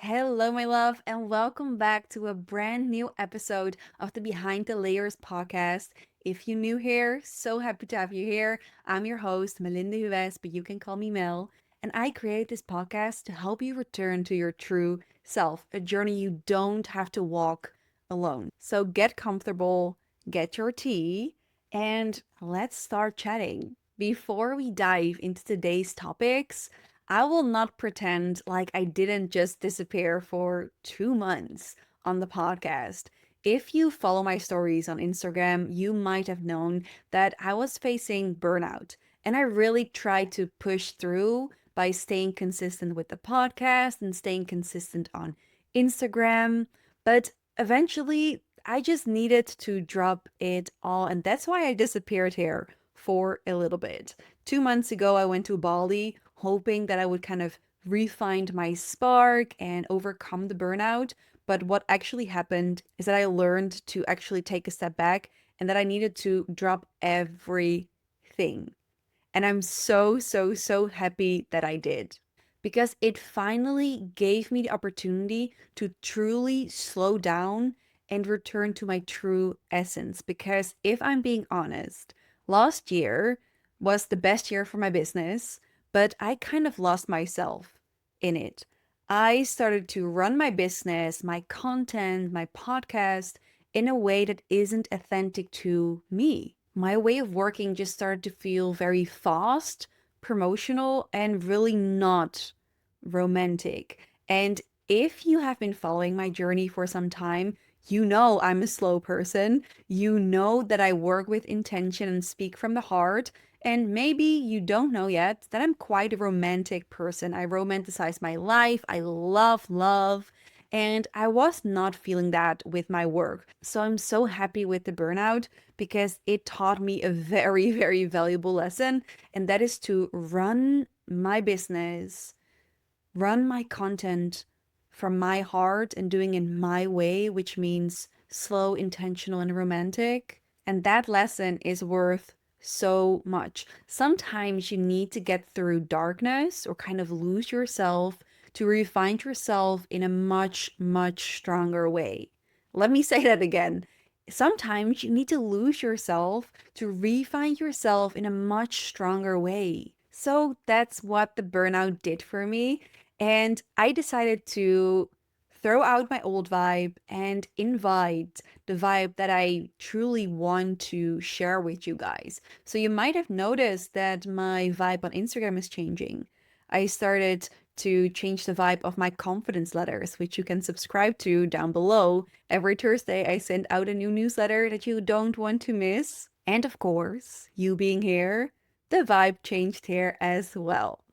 Hello, my love, and welcome back to a brand new episode of the Behind the Layers podcast. If you're new here, so happy to have you here. I'm your host, Melinda Huves, but you can call me Mel. And I create this podcast to help you return to your true self, a journey you don't have to walk alone. So get comfortable, get your tea, and let's start chatting. Before we dive into today's topics, I will not pretend like I didn't just disappear for 2 months on the podcast. If you follow my stories on Instagram, you might have known that I was facing burnout. And I really tried to push through by staying consistent with the podcast and staying consistent on Instagram. But eventually, I just needed to drop it all. And that's why I disappeared here for a little bit. 2 months ago, I went to Bali hoping that I would kind of refind my spark and overcome the burnout. But what actually happened is that I learned to actually take a step back and that I needed to drop everything. And I'm so happy that I did because it finally gave me the opportunity to truly slow down and return to my true essence. Because if I'm being honest, last year was the best year for my business, but I kind of lost myself in it. I started to run my business, my content, my podcast in a way that isn't authentic to me. My way of working just started to feel very fast, promotional, and really not romantic. And if you have been following my journey for some time, you know I'm a slow person. You know that I work with intention and speak from the heart. And maybe you don't know yet that I'm quite a romantic person. I romanticize my life. I love love. And I was not feeling that with my work. So I'm so happy with the burnout because it taught me a very valuable lesson. And that is to run my business, run my content from my heart and doing it my way, which means slow, intentional, and romantic. And that lesson is worth so much. Sometimes you need to get through darkness or kind of lose yourself to refine yourself in a much stronger way. Let me say that again. Sometimes you need to lose yourself to refine yourself in a much stronger way. So that's what the burnout did for me. And I decided to throw out my old vibe and invite the vibe that I truly want to share with you guys. So you might have noticed that my vibe on Instagram is changing. I started to change the vibe of my confidence letters, which you can subscribe to down below. Every Thursday, I send out a new newsletter that you don't want to miss. And of course, you being here, the vibe changed here as well.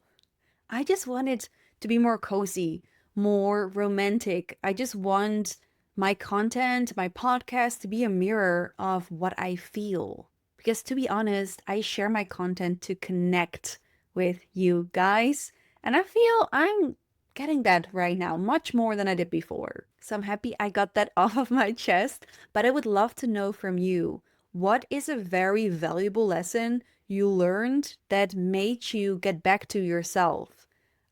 I just want it to be more cozy, more romantic. I just want my content, my podcast to be a mirror of what I feel. Because to be honest, I share my content to connect with you guys. And I feel I'm getting that right now, much more than I did before. So I'm happy I got that off of my chest. But I would love to know from you, what is a very valuable lesson you learned that made you get back to yourself?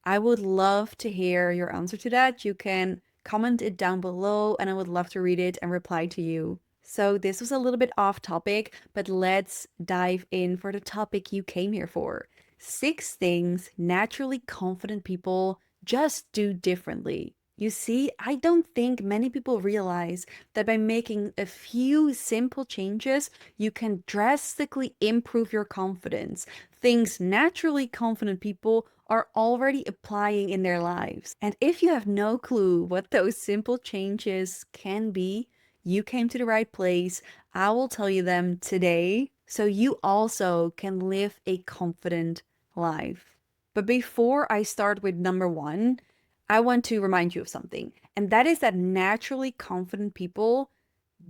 I would love to hear your answer to that. You can comment it down below and I would love to read it and reply to you. So, this was a little bit off topic, but let's dive in for the topic you came here for. 6 things naturally confident people just do differently. You see, I don't think many people realize that by making a few simple changes, you can drastically improve your confidence. Things naturally confident people are already applying in their lives. And if you have no clue what those simple changes can be, you came to the right place. I will tell you them today so you also can live a confident life. But before I start with number one, I want to remind you of something, and that is that naturally confident people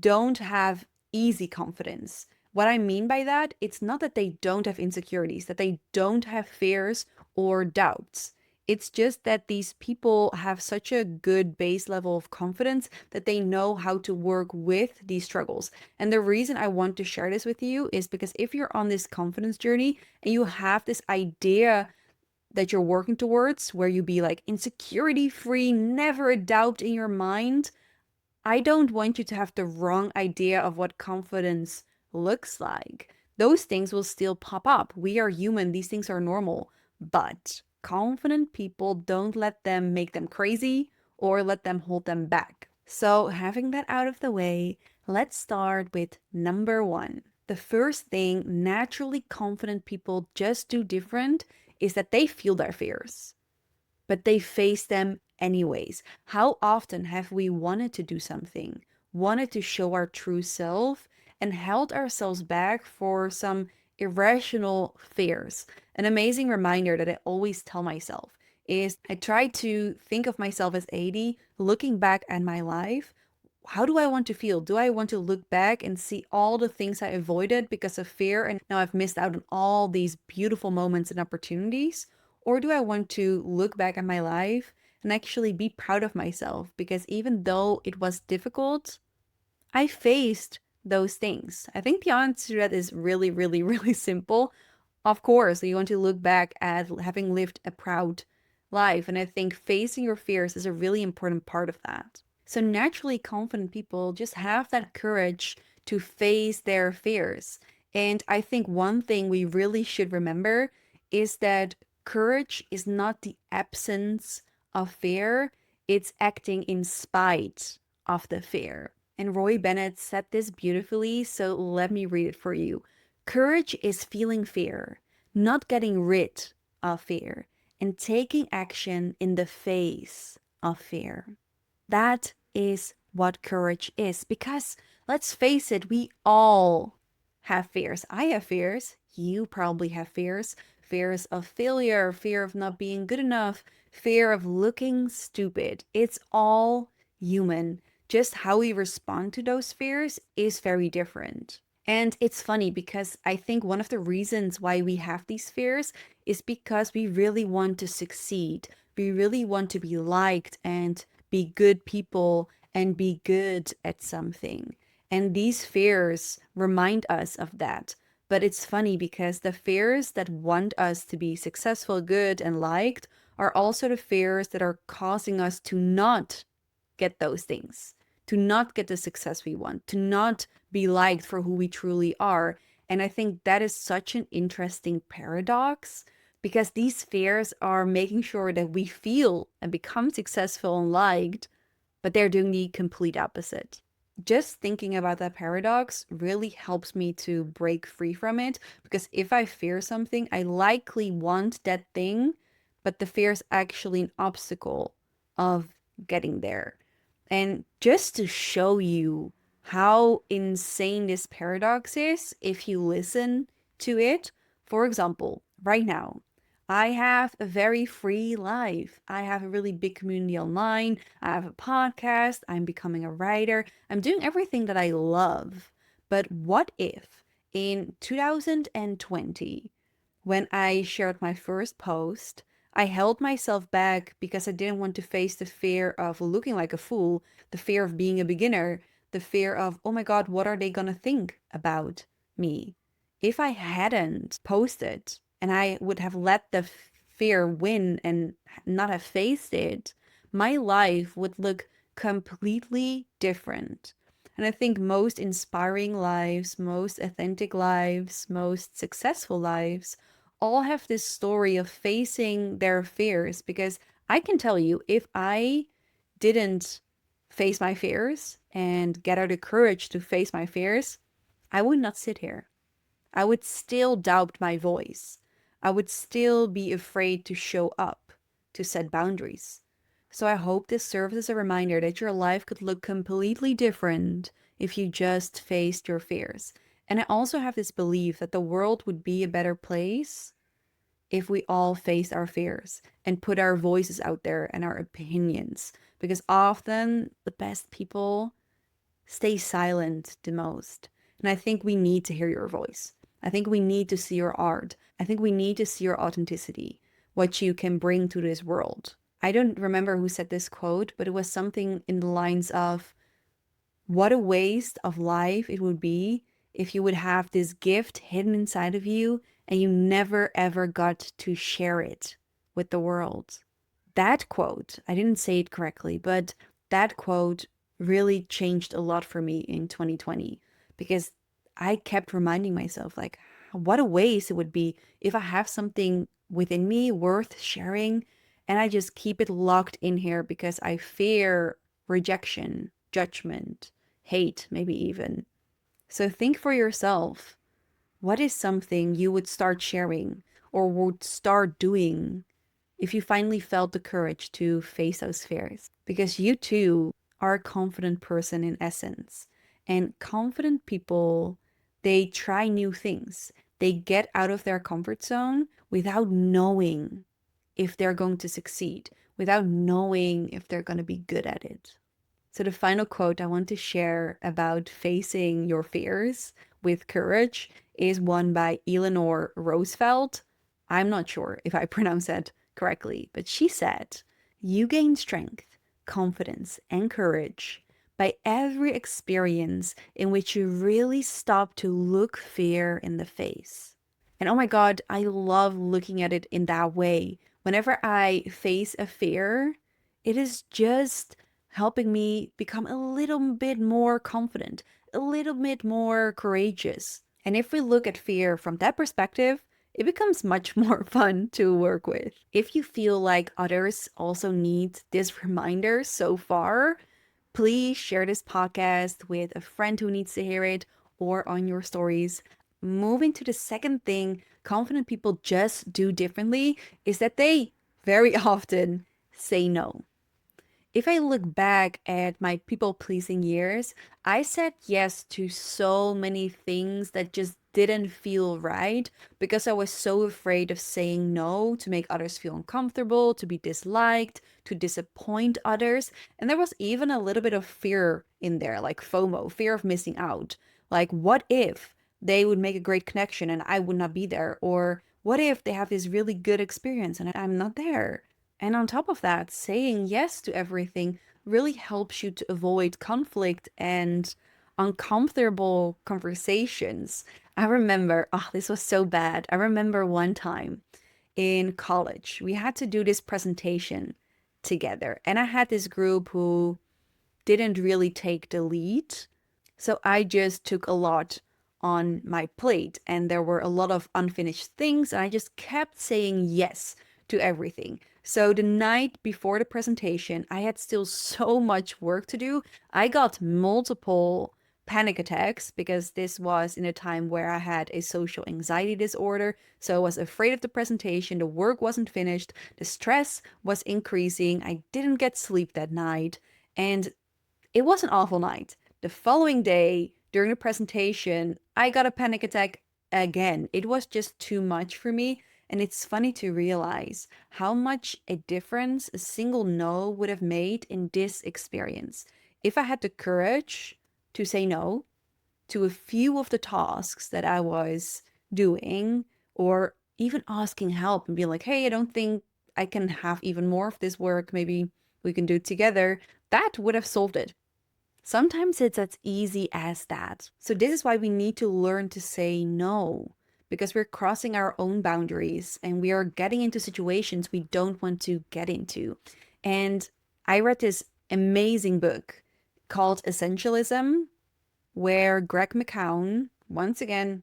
don't have easy confidence. What I mean by that, it's not that they don't have insecurities, that they don't have fears or doubts. It's just that these people have such a good base level of confidence that they know how to work with these struggles. And the reason I want to share this with you is because if you're on this confidence journey and you have this idea that you're working towards, where you be like insecurity free, never a doubt in your mind, I don't want you to have the wrong idea of what confidence looks like. Those things will still pop up. We are human, these things are normal. But confident people, don't let them make them crazy or let them hold them back. So, having that out of the way, let's start with number one. The first thing naturally confident people just do different is that they feel their fears, but they face them anyways. How often have we wanted to do something, wanted to show our true self, and held ourselves back for some irrational fears? An amazing reminder that I always tell myself is I try to think of myself as 80, looking back at my life. How do I want to feel? Do I want to look back and see all the things I avoided because of fear and now I've missed out on all these beautiful moments and opportunities? Or do I want to look back at my life and actually be proud of myself? Because even though it was difficult, I faced those things. I think the answer to that is really, really, really simple. Of course, you want to look back at having lived a proud life. And I think facing your fears is a really important part of that. So naturally confident people just have that courage to face their fears. And I think one thing we really should remember is that courage is not the absence of fear, it's acting in spite of the fear. And Roy Bennett said this beautifully, so let me read it for you. Courage is feeling fear, not getting rid of fear, and taking action in the face of fear. That is what courage is. Because let's face it, we all have fears. I have fears. You probably have fears. Fears of failure, fear of not being good enough, fear of looking stupid. It's all human. Just how we respond to those fears is very different. And it's funny because I think one of the reasons why we have these fears is because we really want to succeed. We really want to be liked and be good people and be good at something. And these fears remind us of that. But it's funny because the fears that want us to be successful, good, and liked are also the fears that are causing us to not get those things, to not get the success we want, to not be liked for who we truly are. And I think that is such an interesting paradox because these fears are making sure that we feel and become successful and liked, but they're doing the complete opposite. Just thinking about that paradox really helps me to break free from it because if I fear something, I likely want that thing, but the fear is actually an obstacle of getting there. And just to show you how insane this paradox is, if you listen to it, for example, right now, I have a very free life. I have a really big community online. I have a podcast. I'm becoming a writer. I'm doing everything that I love. But what if in 2020, when I shared my first post, I held myself back because I didn't want to face the fear of looking like a fool, the fear of being a beginner, the fear of, oh my God, what are they gonna think about me? If I hadn't posted and I would have let the fear win and not have faced it, my life would look completely different. And I think most inspiring lives, most authentic lives, most successful lives all have this story of facing their fears. Because I can tell you, if I didn't face my fears and gather the courage to face my fears, I would not sit here. I would still doubt my voice. I would still be afraid to show up, to set boundaries. So I hope this serves as a reminder that your life could look completely different if you just faced your fears. And I also have this belief that the world would be a better place if we all faced our fears and put our voices out there and our opinions. Because often the best people stay silent the most. And I think we need to hear your voice. I think we need to see your art. I think we need to see your authenticity, what you can bring to this world. I don't remember who said this quote, but it was something in the lines of, what a waste of life it would be if you would have this gift hidden inside of you and you never ever got to share it with the world. That quote, I didn't say it correctly, but that quote really changed a lot for me in 2020 because I kept reminding myself, like, what a waste it would be if I have something within me worth sharing and I just keep it locked in here because I fear rejection, judgment, hate, maybe even. So think for yourself, what is something you would start sharing or would start doing if you finally felt the courage to face those fears? Because you too are a confident person in essence. And confident people, they try new things. They get out of their comfort zone without knowing if they're going to succeed, without knowing if they're going to be good at it. So, the final quote I want to share about facing your fears with courage is one by Eleanor Roosevelt. I'm not sure if I pronounce that correctly, but she said, "You gain strength, confidence, and courage by every experience in which you really stop to look fear in the face." And oh my God, I love looking at it in that way. Whenever I face a fear, it is just helping me become a little bit more confident, a little bit more courageous. And if we look at fear from that perspective, it becomes much more fun to work with. If you feel like others also need this reminder so far, please share this podcast with a friend who needs to hear it or on your stories. Moving to the second thing confident people just do differently is that they very often say no. If I look back at my people pleasing years, I said yes to so many things that just didn't feel right because I was so afraid of saying no to make others feel uncomfortable, to be disliked, to disappoint others. And there was even a little bit of fear in there, like FOMO, fear of missing out. Like, what if they would make a great connection and I would not be there? Or what if they have this really good experience and I'm not there? And on top of that, saying yes to everything really helps you to avoid conflict and uncomfortable conversations. I remember, oh, this was so bad. I remember one time in college, we had to do this presentation together, and I had this group who didn't really take the lead. So I just took a lot on my plate, and there were a lot of unfinished things, and I just kept saying yes to everything. So the night before the presentation, I had still so much work to do. I got multiple panic attacks because this was in a time where I had a social anxiety disorder. So I was afraid of the presentation, the work wasn't finished, the stress was increasing, I didn't get sleep that night, and it was an awful night. The following day, during the presentation, I got a panic attack again. It was just too much for me. And it's funny to realize how much a difference a single no would have made in this experience. If I had the courage to say no to a few of the tasks that I was doing, or even asking help and be like, hey, I don't think I can have even more of this work. Maybe we can do it together. That would have solved it. Sometimes it's as easy as that. So, this is why we need to learn to say no, because we're crossing our own boundaries and we are getting into situations we don't want to get into. And I read this amazing book called Essentialism, where Greg McCown, once again,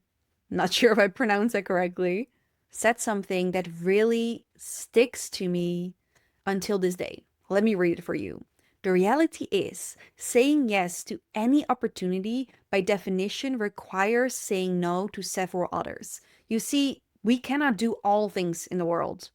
not sure if I pronounced that correctly, said something that really sticks to me until this day. Let me read it for you. The reality is, saying yes to any opportunity by definition requires saying no to several others. You see, we cannot do all things in the world.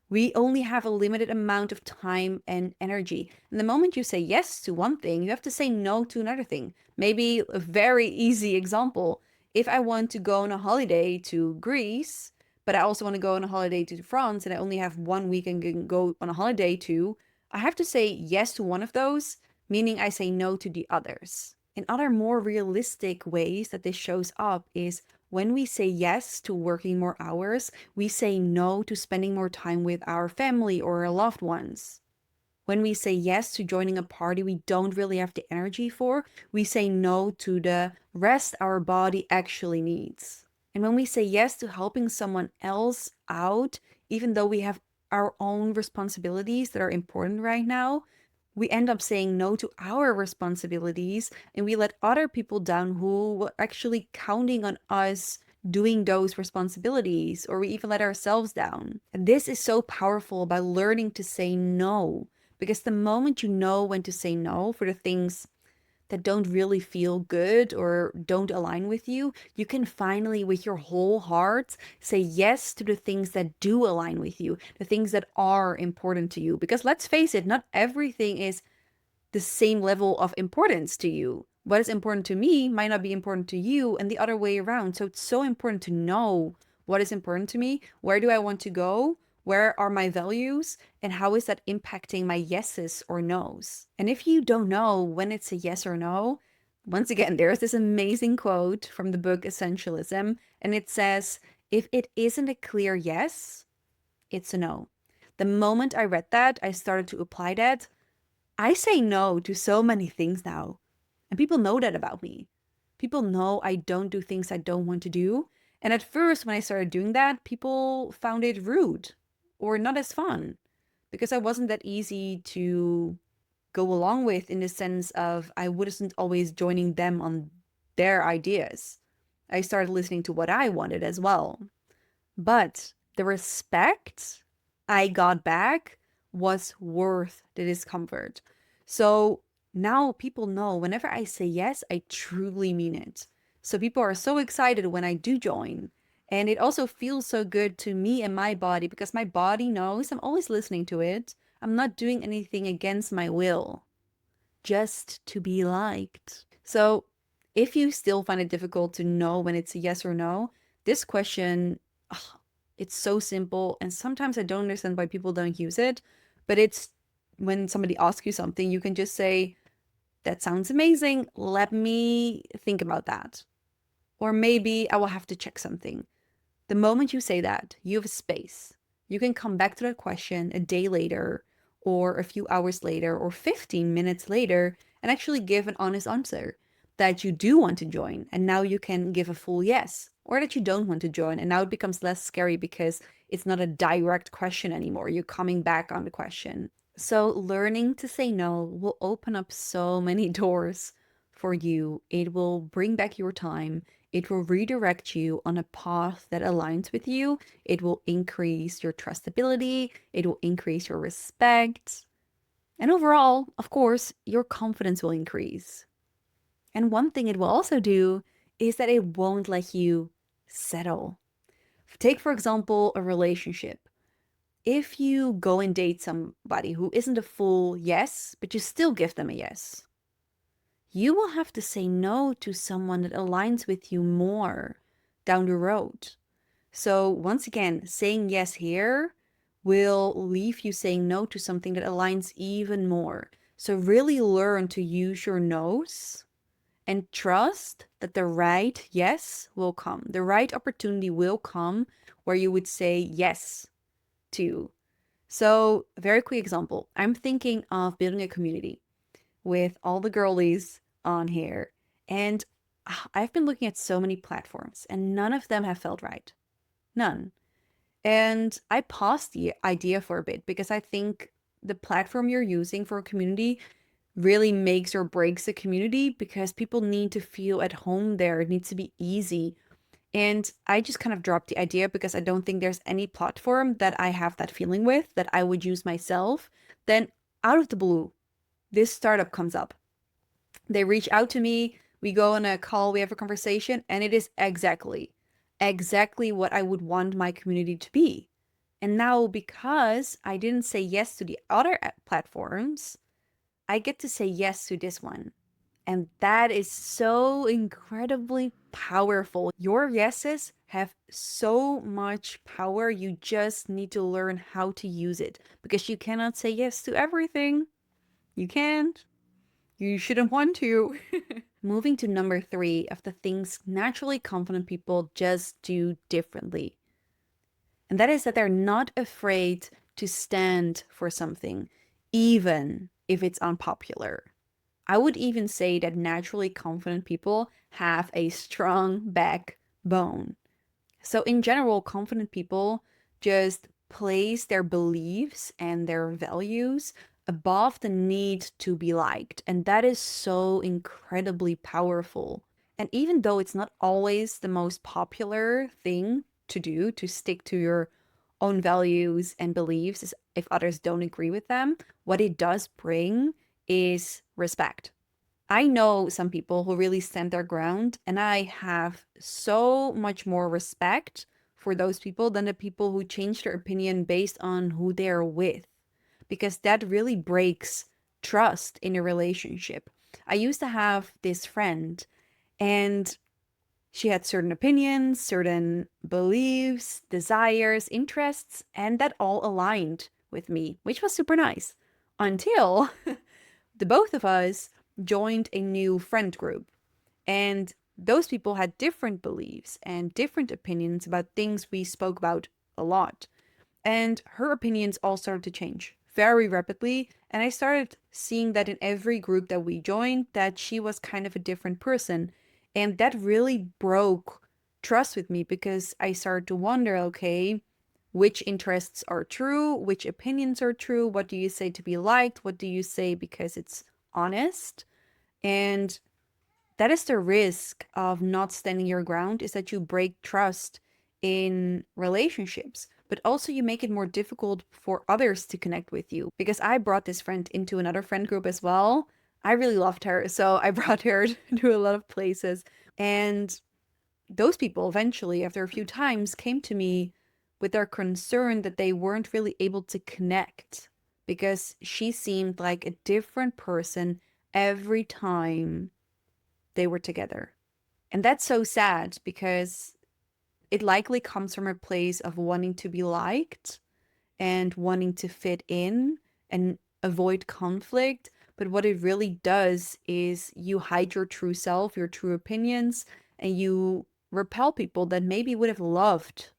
We only have a limited amount of time and energy. And the moment you say yes to one thing, you have to say no to another thing. Maybe a very easy example. If I want to go on a holiday to Greece, but I also want to go on a holiday to France, and I only have 1 week and can go on a holiday to, I have to say yes to one of those, meaning I say no to the others. In other more realistic ways that this shows up is when we say yes to working more hours, we say no to spending more time with our family or our loved ones. When we say yes to joining a party we don't really have the energy for, we say no to the rest our body actually needs. And when we say yes to helping someone else out, even though we have our own responsibilities that are important right now, we end up saying no to our responsibilities and we let other people down who were actually counting on us doing those responsibilities, or we even let ourselves down. And this is so powerful by learning to say no, because the moment you know when to say no for the things that don't really feel good or don't align with you, you can finally, with your whole heart, say yes to the things that do align with you, the things that are important to you. Because let's face it, not everything is the same level of importance to you. What is important to me might not be important to you, and the other way around. So it's so important to know what is important to me, where do I want to go, where are my values, and how is that impacting my yeses or nos. And if you don't know when it's a yes or no, once again, there's this amazing quote from the book Essentialism, and it says, if it isn't a clear yes, it's a no. The moment I read that, I started to apply that. I say no to so many things now. And people know that about me. People know I don't do things I don't want to do. And at first, when I started doing that, people found it rude or not as fun because I wasn't that easy to go along with, in the sense of I wasn't always joining them on their ideas. I started listening to what I wanted as well. But the respect I got back was worth the discomfort. So now people know whenever I say yes, I truly mean it. So people are so excited when I do join. And it also feels so good to me and my body because my body knows I'm always listening to it. I'm not doing anything against my will, just to be liked. So if you still find it difficult to know when it's a yes or no, this question, ugh, it's so simple. And sometimes I don't understand why people don't use it, but it's when somebody asks you something, you can just say, that sounds amazing. Let me think about that. Or maybe I will have to check something. The moment you say that, you have a space. You can come back to that question a day later, or a few hours later, or 15 minutes later, and actually give an honest answer that you do want to join. And now you can give a full yes, or that you don't want to join. And now it becomes less scary because it's not a direct question anymore. You're coming back on the question. So learning to say no will open up so many doors for you. It will bring back your time. It will redirect you on a path that aligns with you. It will increase your trustability. It will increase your respect. And overall, of course, your confidence will increase. And one thing it will also do is that it won't let you settle. Take, for example, a relationship. If you go and date somebody who isn't a full yes, but you still give them a yes, you will have to say no to someone that aligns with you more down the road. So once again, saying yes here will leave you saying no to something that aligns even more. So really learn to use your no's and trust that the right yes will come. The right opportunity will come where you would say yes to. So, a very quick example. I'm thinking of building a community with all the girlies on here. And I've been looking at so many platforms and none of them have felt right. None. And I paused the idea for a bit because I think the platform you're using for a community really makes or breaks a community because people need to feel at home there. It needs to be easy. And I just kind of dropped the idea because I don't think there's any platform that I have that feeling with that I would use myself. Then out of the blue, this startup comes up. They reach out to me, we go on a call, we have a conversation, and it is exactly what I would want my community to be. And now, because I didn't say yes to the other platforms, I get to say yes to this one. And that is so incredibly powerful. Your yeses have so much power. You just need to learn how to use it because you cannot say yes to everything. You can't. You shouldn't want to. Moving to number 3 of the things naturally confident people just do differently. And that is that they're not afraid to stand for something, even if it's unpopular. I would even say that naturally confident people have a strong backbone. So, in general, confident people just place their beliefs and their values above the need to be liked. And that is so incredibly powerful. And even though it's not always the most popular thing to do, to stick to your own values and beliefs if others don't agree with them, what it does bring is respect. I know some people who really stand their ground, and I have so much more respect for those people than the people who change their opinion based on who they're with, because that really breaks trust in a relationship. I used to have this friend, and she had certain opinions, certain beliefs, desires, interests, and that all aligned with me, which was super nice until the both of us joined a new friend group. And those people had different beliefs and different opinions about things we spoke about a lot. And her opinions all started to change very rapidly. And I started seeing that in every group that we joined, that she was kind of a different person. And that really broke trust with me because I started to wonder, okay, which interests are true, which opinions are true, what do you say to be liked, what do you say because it's honest? And that is the risk of not standing your ground, is that you break trust in relationships, but also you make it more difficult for others to connect with you. Because I brought this friend into another friend group as well. I really loved her, so I brought her to a lot of places. And those people eventually, after a few times, came to me with their concern that they weren't really able to connect because she seemed like a different person every time they were together. And that's so sad because it likely comes from a place of wanting to be liked and wanting to fit in and avoid conflict. But what it really does is you hide your true self, your true opinions, and you repel people that maybe would have loved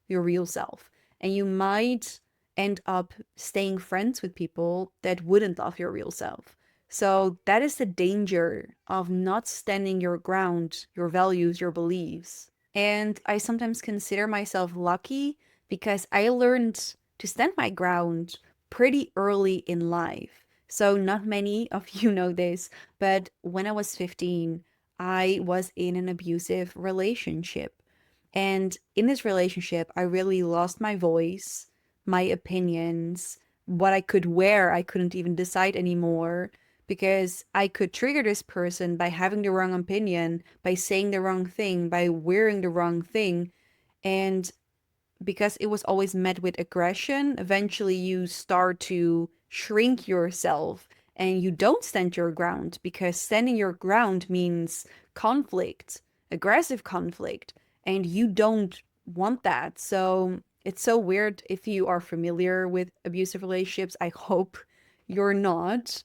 your real self. And you might end up staying friends with people that wouldn't love your real self. So that is the danger of not standing your ground, your values, your beliefs. And I sometimes consider myself lucky because I learned to stand my ground pretty early in life. So, not many of you know this, but when I was 15, I was in an abusive relationship. And in this relationship, I really lost my voice, my opinions, what I could wear, I couldn't even decide anymore because I could trigger this person by having the wrong opinion, by saying the wrong thing, by wearing the wrong thing. And because it was always met with aggression, eventually you start to shrink yourself and you don't stand your ground because standing your ground means conflict, aggressive conflict, and you don't want that. So it's so weird if you are familiar with abusive relationships. I hope you're not.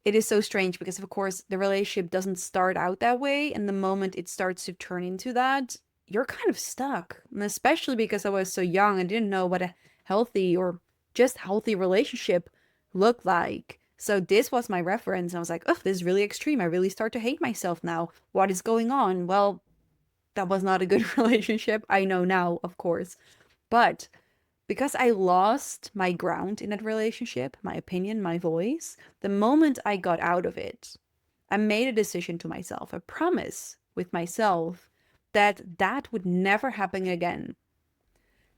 It is so strange because, of course, the relationship doesn't start out that way. And the moment it starts to turn into that, you're kind of stuck. And especially because I was so young, I didn't know what a healthy or just healthy relationship looked like. So this was my reference. I was like, oh, this is really extreme. I really start to hate myself now. What is going on? Well, that was not a good relationship. I know now, of course. But because I lost my ground in that relationship, my opinion, my voice, the moment I got out of it, I made a decision to myself, a promise with myself that that would never happen again.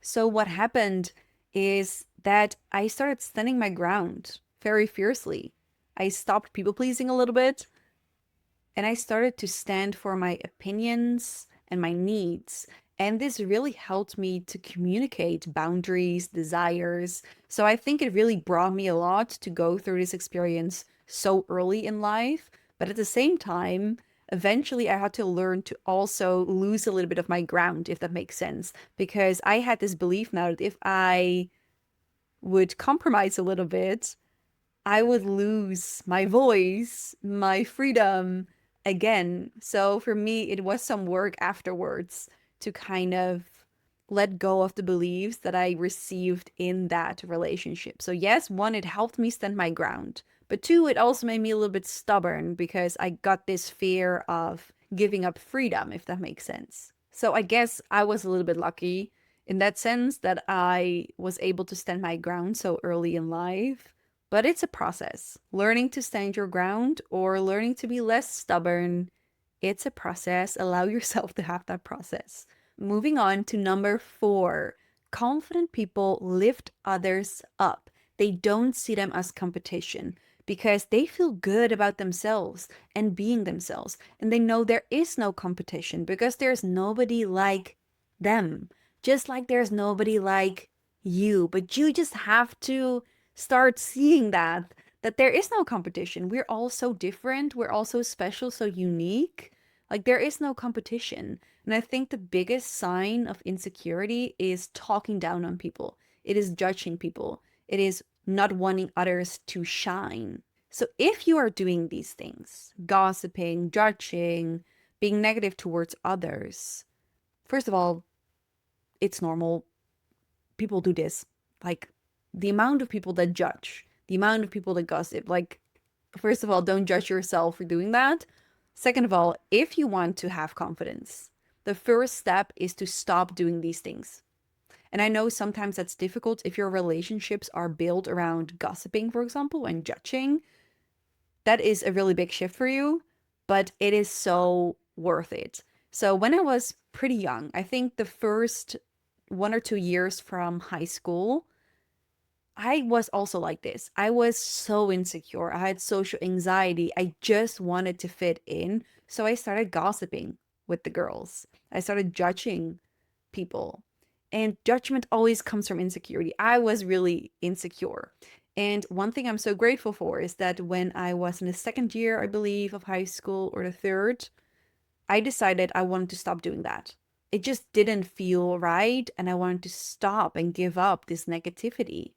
So what happened is that I started standing my ground very fiercely. I stopped people pleasing a little bit and I started to stand for my opinions and my needs. And this really helped me to communicate boundaries, desires. So I think it really brought me a lot to go through this experience so early in life. But at the same time, eventually I had to learn to also lose a little bit of my ground, if that makes sense. Because I had this belief now that if I would compromise a little bit, I would lose my voice, my freedom again. So for me, it was some work afterwards to kind of let go of the beliefs that I received in that relationship. So, yes, one, it helped me stand my ground. But two, it also made me a little bit stubborn because I got this fear of giving up freedom, if that makes sense. So, I guess I was a little bit lucky in that sense that I was able to stand my ground so early in life. But it's a process. Learning to stand your ground or learning to be less stubborn, it's a process. Allow yourself to have that process. Moving on to number 4. Confident people lift others up. They don't see them as competition because they feel good about themselves and being themselves. And they know there is no competition because there's nobody like them. Just like there's nobody like you. But you just have to start seeing that there is no competition. We're all so different. We're all so special, so unique. Like there is no competition. And I think the biggest sign of insecurity is talking down on people. It is judging people. It is not wanting others to shine. So if you are doing these things, gossiping, judging, being negative towards others, first of all, it's normal. People do this. Like the amount of people that judge, the amount of people that gossip, like, first of all, don't judge yourself for doing that. Second of all, if you want to have confidence, the first step is to stop doing these things. And I know sometimes that's difficult if your relationships are built around gossiping, for example, and judging. That is a really big shift for you, but it is so worth it. So when I was pretty young, I think the first 1 or 2 years from high school, I was also like this. I was so insecure. I had social anxiety. I just wanted to fit in. So I started gossiping with the girls. I started judging people. And judgment always comes from insecurity. I was really insecure. And one thing I'm so grateful for is that when I was in the second year, I believe, of high school or the third, I decided I wanted to stop doing that. It just didn't feel right. And I wanted to stop and give up this negativity.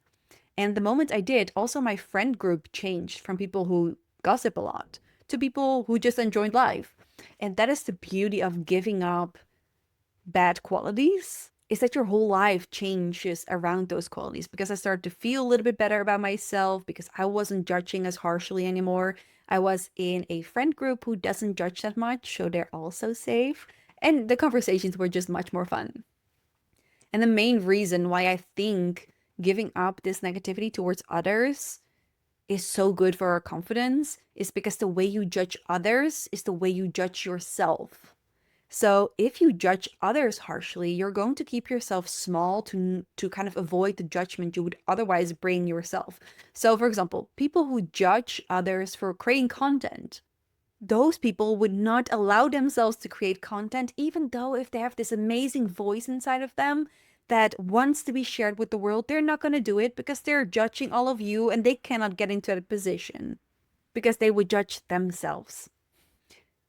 And the moment I did, also my friend group changed from people who gossip a lot to people who just enjoyed life. And that is the beauty of giving up bad qualities, is that your whole life changes around those qualities, because I started to feel a little bit better about myself because I wasn't judging as harshly anymore. I was in a friend group who doesn't judge that much, so they're also safe. And the conversations were just much more fun. And the main reason why I think giving up this negativity towards others is so good for our confidence is because the way you judge others is the way you judge yourself. So if you judge others harshly, you're going to keep yourself small to kind of avoid the judgment you would otherwise bring yourself. So for example, people who judge others for creating content, those people would not allow themselves to create content, even though if they have this amazing voice inside of them that wants to be shared with the world, they're not going to do it because they're judging all of you and they cannot get into that position because they would judge themselves.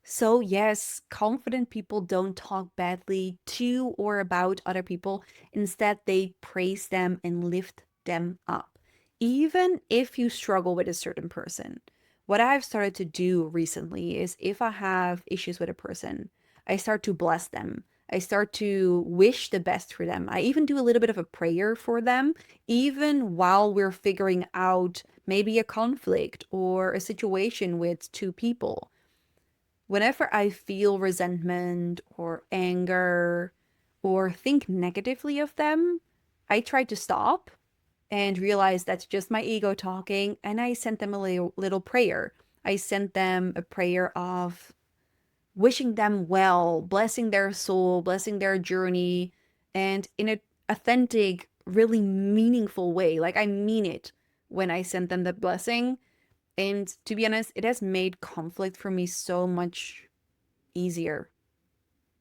So yes, confident people don't talk badly to or about other people. Instead, they praise them and lift them up, even if you struggle with a certain person. What I've started to do recently is if I have issues with a person, I start to bless them. I start to wish the best for them. I even do a little bit of a prayer for them, even while we're figuring out maybe a conflict or a situation with two people. Whenever I feel resentment or anger or think negatively of them, I try to stop and realize that's just my ego talking. And I sent them a little prayer. I sent them a prayer of wishing them well, blessing their soul, blessing their journey, and in an authentic, really meaningful way. Like I mean it when I sent them the blessing. And to be honest, it has made conflict for me so much easier.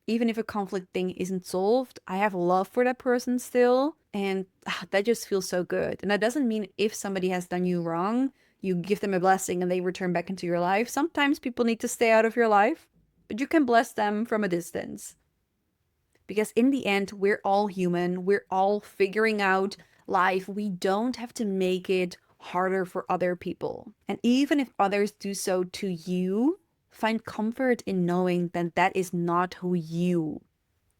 Even if a conflict thing isn't solved, I have love for that person still. And that just feels so good. And that doesn't mean if somebody has done you wrong, you give them a blessing and they return back into your life. Sometimes people need to stay out of your life, but you can bless them from a distance. Because in the end, we're all human. We're all figuring out life. We don't have to make it harder for other people. And even if others do so to you, find comfort in knowing that that is not who you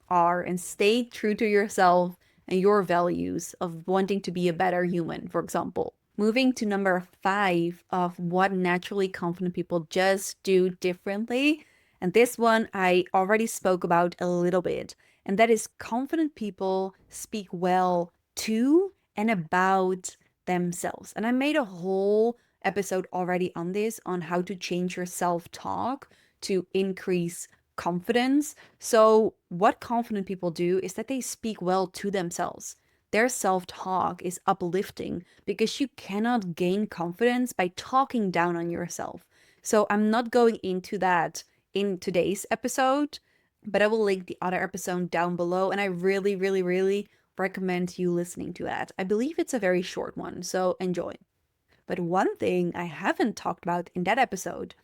are, and stay true to yourself and your values of wanting to be a better human, for example. Moving to number 5 of what naturally confident people just do differently. And this one I already spoke about a little bit, and that is confident people speak well to and about themselves. And I made a whole episode already on this, on how to change your self-talk to increase confidence. So, what confident people do is that they speak well to themselves. Their self talk is uplifting because you cannot gain confidence by talking down on yourself. So, I'm not going into that in today's episode, but I will link the other episode down below. And I really, really, really recommend you listening to that. I believe it's a very short one, so enjoy. But one thing I haven't talked about in that episode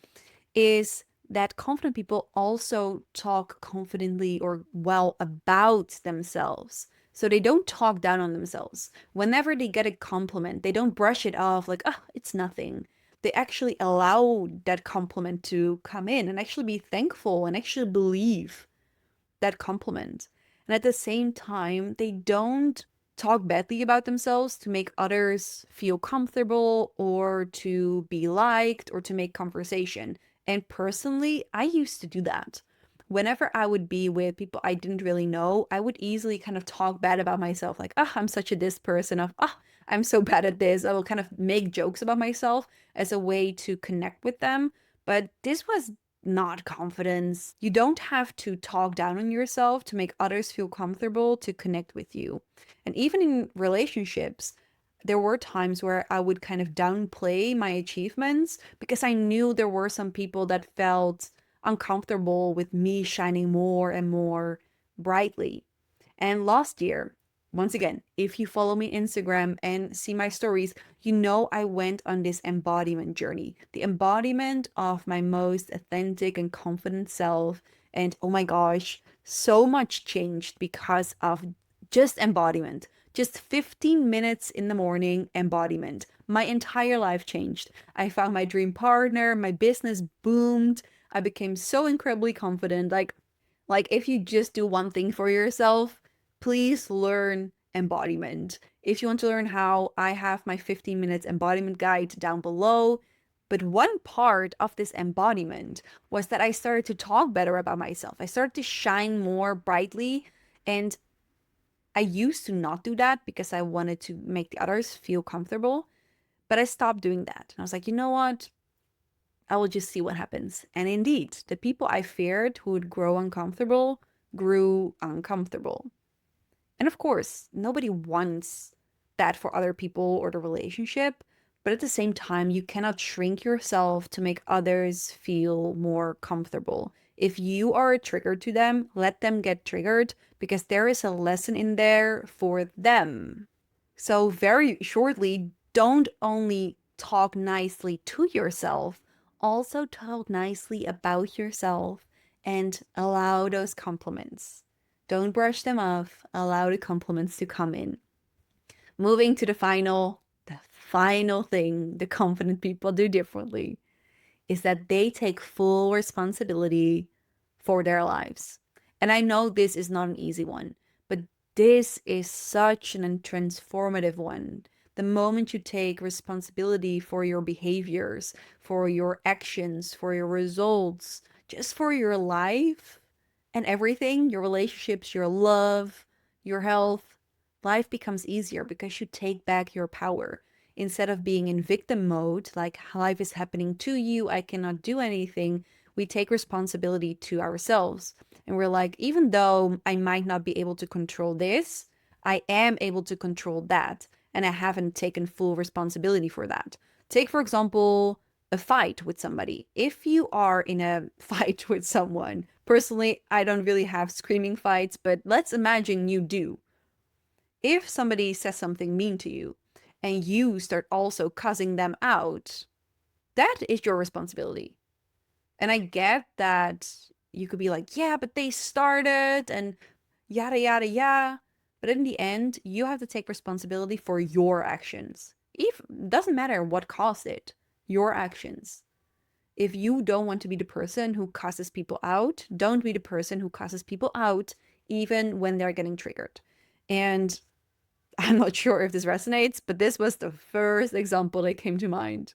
is that confident people also talk confidently or well about themselves. So they don't talk down on themselves. Whenever they get a compliment, they don't brush it off like, oh, it's nothing. They actually allow that compliment to come in and actually be thankful and actually believe that compliment. And at the same time, they don't talk badly about themselves to make others feel comfortable or to be liked or to make conversation. And personally, I used to do that. Whenever I would be with people I didn't really know, I would easily kind of talk bad about myself, like, oh, I'm such a this person, of, oh, I'm so bad at this. I will kind of make jokes about myself as a way to connect with them. But this was not confidence. You don't have to talk down on yourself to make others feel comfortable to connect with you. And even in relationships, there were times where I would kind of downplay my achievements because I knew there were some people that felt uncomfortable with me shining more and more brightly. And last year, once again, if you follow me Instagram and see my stories, you know I went on this embodiment journey, the embodiment of my most authentic and confident self. And oh my gosh, so much changed because of just embodiment. Just 15 minutes in the morning embodiment. My entire life changed. I found my dream partner, my business boomed. I became so incredibly confident. Like if you just do one thing for yourself, please learn embodiment. If you want to learn how, I have my 15 minutes embodiment guide down below. But one part of this embodiment was that I started to talk better about myself. I started to shine more brightly. And I used to not do that because I wanted to make the others feel comfortable. But I stopped doing that. And I was like, you know what? I will just see what happens. And indeed, the people I feared who would grow uncomfortable grew uncomfortable. And of course, nobody wants that for other people or the relationship. But at the same time, you cannot shrink yourself to make others feel more comfortable. If you are a trigger to them, let them get triggered because there is a lesson in there for them. So, very shortly, don't only talk nicely to yourself, also talk nicely about yourself and allow those compliments. Don't brush them off, allow the compliments to come in. Moving to the final thing the confident people do differently is that they take full responsibility for their lives. And I know this is not an easy one, but this is such an transformative one. The moment you take responsibility for your behaviors, for your actions, for your results, just for your life and everything, your relationships, your love, your health, life becomes easier because you take back your power instead of being in victim mode, like life is happening to you, I cannot do anything. We take responsibility to ourselves. And we're like, even though I might not be able to control this, I am able to control that. And I haven't taken full responsibility for that. Take, for example, a fight with somebody. If you are in a fight with someone, personally, I don't really have screaming fights, but let's imagine you do. If somebody says something mean to you and you start also cussing them out, that is your responsibility. And I get that you could be like, yeah, but they started and yada, yada, yada. But in the end, you have to take responsibility for your actions. If doesn't matter what caused it, your actions. If you don't want to be the person who cusses people out, don't be the person who cusses people out, even when they're getting triggered. And I'm not sure if this resonates, but this was the first example that came to mind.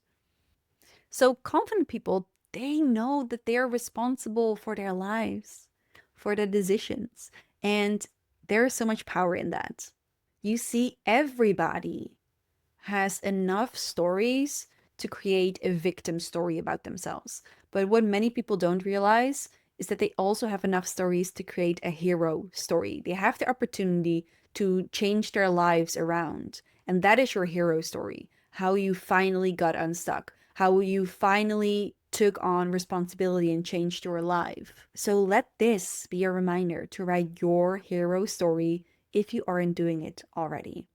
So, confident people they know that they're responsible for their lives, for their decisions. And there is so much power in that. You see, everybody has enough stories to create a victim story about themselves. But what many people don't realize is that they also have enough stories to create a hero story. They have the opportunity to change their lives around. And that is your hero story. How you finally got unstuck, how you finally took on responsibility and changed your life. So let this be a reminder to write your hero story if you aren't doing it already.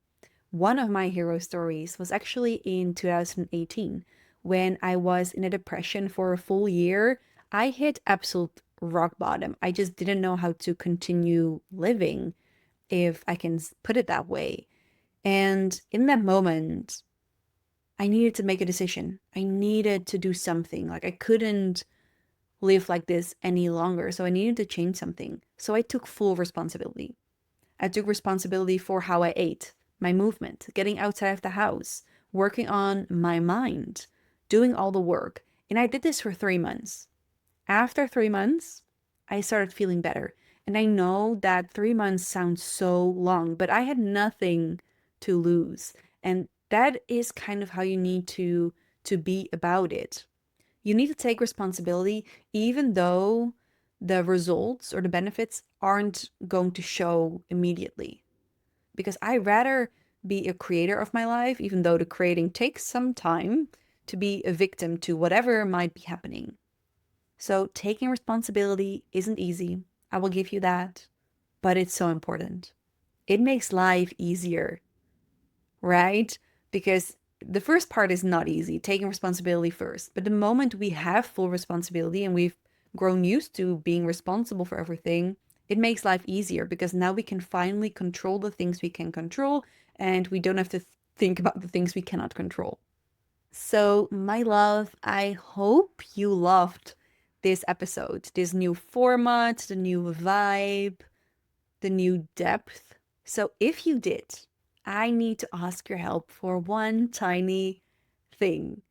One of my hero stories was actually in 2018 when I was in a depression for a full year. I hit absolute rock bottom. I just didn't know how to continue living, if I can put it that way. And in that moment, I needed to make a decision. I needed to do something. Like, I couldn't live like this any longer. So I needed to change something. So I took full responsibility. I took responsibility for how I ate, my movement, getting outside of the house, working on my mind, doing all the work. And I did this for 3 months. After 3 months, I started feeling better. And I know that 3 months sounds so long, but I had nothing to lose. And that is kind of how you need to be about it. You need to take responsibility, even though the results or the benefits aren't going to show immediately. Because I rather be a creator of my life, even though the creating takes some time, to be a victim to whatever might be happening. So taking responsibility isn't easy. I will give you that, but it's so important. It makes life easier, right? Because the first part is not easy, taking responsibility first. But the moment we have full responsibility and we've grown used to being responsible for everything, it makes life easier because now we can finally control the things we can control and we don't have to think about the things we cannot control. So, my love, I hope you loved this episode, this new format, the new vibe, the new depth. So if you did, I need to ask your help for one tiny thing.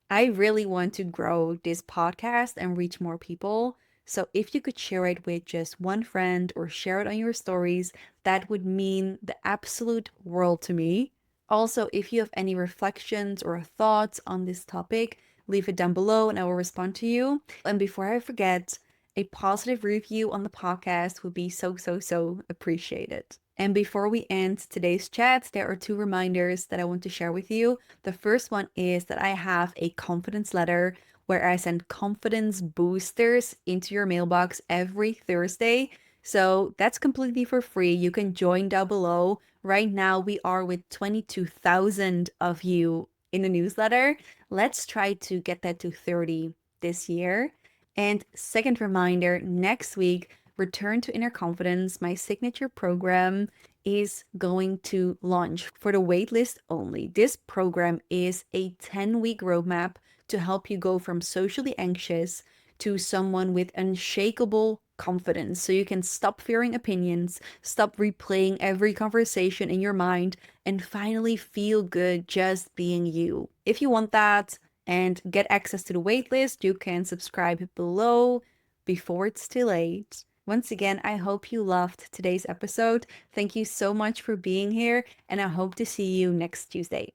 I really want to grow this podcast and reach more people. So if you could share it with just one friend or share it on your stories, that would mean the absolute world to me. Also, if you have any reflections or thoughts on this topic, leave it down below and I will respond to you. And before I forget, a positive review on the podcast would be so, so, so appreciated. And before we end today's chat, there are two reminders that I want to share with you. The first one is that I have a confidence letter where I send confidence boosters into your mailbox every Thursday. So that's completely for free. You can join down below. Right now, we are with 22,000 of you in the newsletter. Let's try to get that to 30 this year. And second reminder, next week, Return to Inner Confidence, my signature program, is going to launch for the waitlist only. This program is a 10-week roadmap to help you go from socially anxious to someone with unshakable confidence. So you can stop fearing opinions, stop replaying every conversation in your mind, and finally feel good just being you. If you want that and get access to the waitlist, you can subscribe below before it's too late. Once again, I hope you loved today's episode. Thank you so much for being here, and I hope to see you next Tuesday.